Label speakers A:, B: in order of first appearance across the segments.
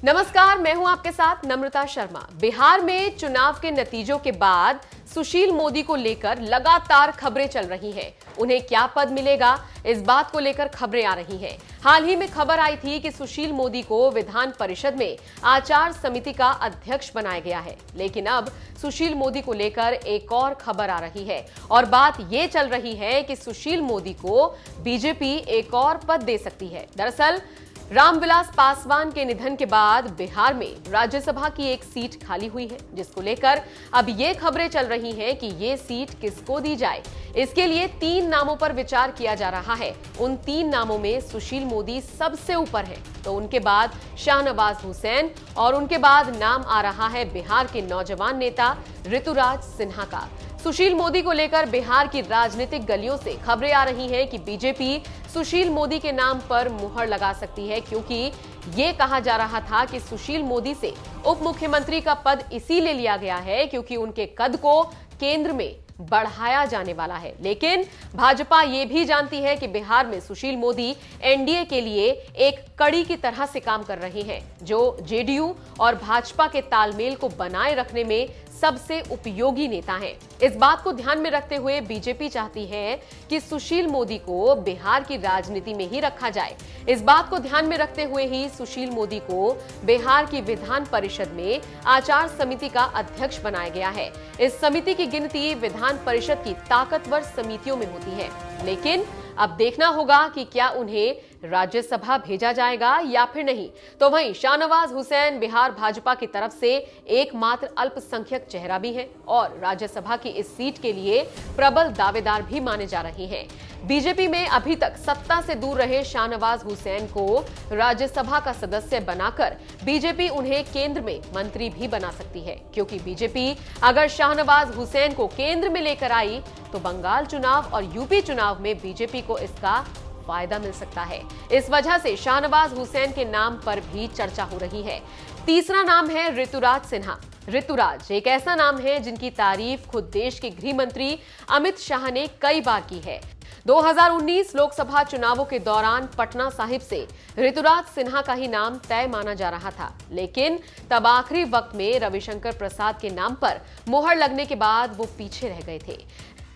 A: नमस्कार, मैं हूं आपके साथ नम्रता शर्मा। बिहार में चुनाव के नतीजों के बाद सुशील मोदी को लेकर लगातार खबरें चल रही हैं। उन्हें क्या पद मिलेगा, इस बात को लेकर खबरें आ रही हैं। हाल ही में खबर आई थी कि सुशील मोदी को विधान परिषद में आचार समिति का अध्यक्ष बनाया गया है, लेकिन अब सुशील मोदी को लेकर एक और खबर आ रही है और बात ये चल रही है कि सुशील मोदी को बीजेपी एक और पद दे सकती है। दरअसल रामविलास पासवान के निधन के बाद बिहार में राज्यसभा की एक सीट खाली हुई है, जिसको लेकर अब ये खबरें चल रही हैं कि ये सीट किसको दी जाए। इसके लिए 3 नामों पर विचार किया जा रहा है। उन 3 नामों में सुशील मोदी सबसे ऊपर है, तो उनके बाद शाहनवाज हुसैन और उनके बाद नाम आ रहा है बिहार के नौजवान नेता ऋतुराज सिन्हा का। सुशील मोदी को लेकर बिहार की राजनीतिक गलियों से खबरें आ रही हैं कि बीजेपी सुशील मोदी के नाम पर मुहर लगा सकती है, क्योंकि ये कहा जा रहा था कि सुशील मोदी से उप मुख्यमंत्री का पद इसीलिए लिया गया है क्योंकि उनके कद को केंद्र में बढ़ाया जाने वाला है। लेकिन भाजपा ये भी जानती है कि बिहार में सुशील मोदी एनडीए के लिए एक कड़ी की तरह से काम कर रहे हैं, जो जेडीयू और भाजपा के तालमेल को बनाए रखने में सबसे उपयोगी नेता हैं। इस बात को ध्यान में रखते हुए बीजेपी चाहती है कि सुशील मोदी को बिहार की राजनीति में ही रखा जाए। इस बात को ध्यान में रखते हुए ही सुशील मोदी को बिहार की विधान परिषद में आचार समिति का अध्यक्ष बनाया गया है। इस समिति की गिनती विधान परिषद की ताकतवर समितियों में होती है, लेकिन अब देखना होगा कि क्या उन्हें राज्यसभा भेजा जाएगा या फिर नहीं। तो वहीं शाहनवाज हुसैन बिहार भाजपा की तरफ से एकमात्र अल्पसंख्यक चेहरा भी है और राज्यसभा की इस सीट के लिए प्रबल दावेदार भी माने जा रहे हैं। बीजेपी में अभी तक सत्ता से दूर रहे शाहनवाज हुसैन को राज्यसभा का सदस्य बनाकर बीजेपी उन्हें केंद्र में मंत्री भी बना सकती है, क्योंकि बीजेपी अगर शाहनवाज हुसैन को केंद्र में लेकर आई तो बंगाल चुनाव और यूपी चुनाव में बीजेपी को इसका फायदा मिल सकता है। इस वजह से शाहनवाज हुसैन के नाम पर भी चर्चा हो रही है। तीसरा नाम है ऋतुराज सिन्हा। ऋतुराज एक ऐसा नाम है जिनकी तारीफ खुद देश के गृह मंत्री अमित शाह ने कई बार की है। 2019 लोकसभा चुनावों के दौरान पटना साहिब से ऋतुराज सिन्हा का ही नाम तय माना जा रहा था, लेकिन तब आखिरी वक्त में रविशंकर प्रसाद के नाम पर मुहर लगने के बाद वो पीछे रह गए थे।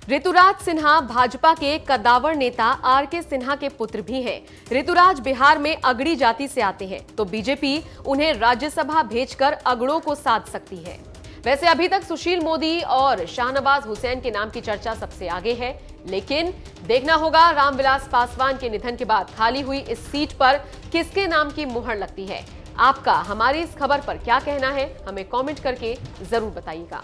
A: ऋतुराज सिन्हा भाजपा के कद्दावर नेता आर.के. सिन्हा के पुत्र भी हैं। ऋतुराज बिहार में अगड़ी जाति से आते हैं, तो बीजेपी उन्हें राज्यसभा भेजकर अगड़ों को साध सकती है। वैसे अभी तक सुशील मोदी और शाहनवाज हुसैन के नाम की चर्चा सबसे आगे है, लेकिन देखना होगा रामविलास पासवान के निधन के बाद खाली हुई इस सीट पर किसके नाम की मुहर लगती है। आपका हमारी इस खबर पर क्या कहना है, हमें कमेंट करके जरूर बताइएगा।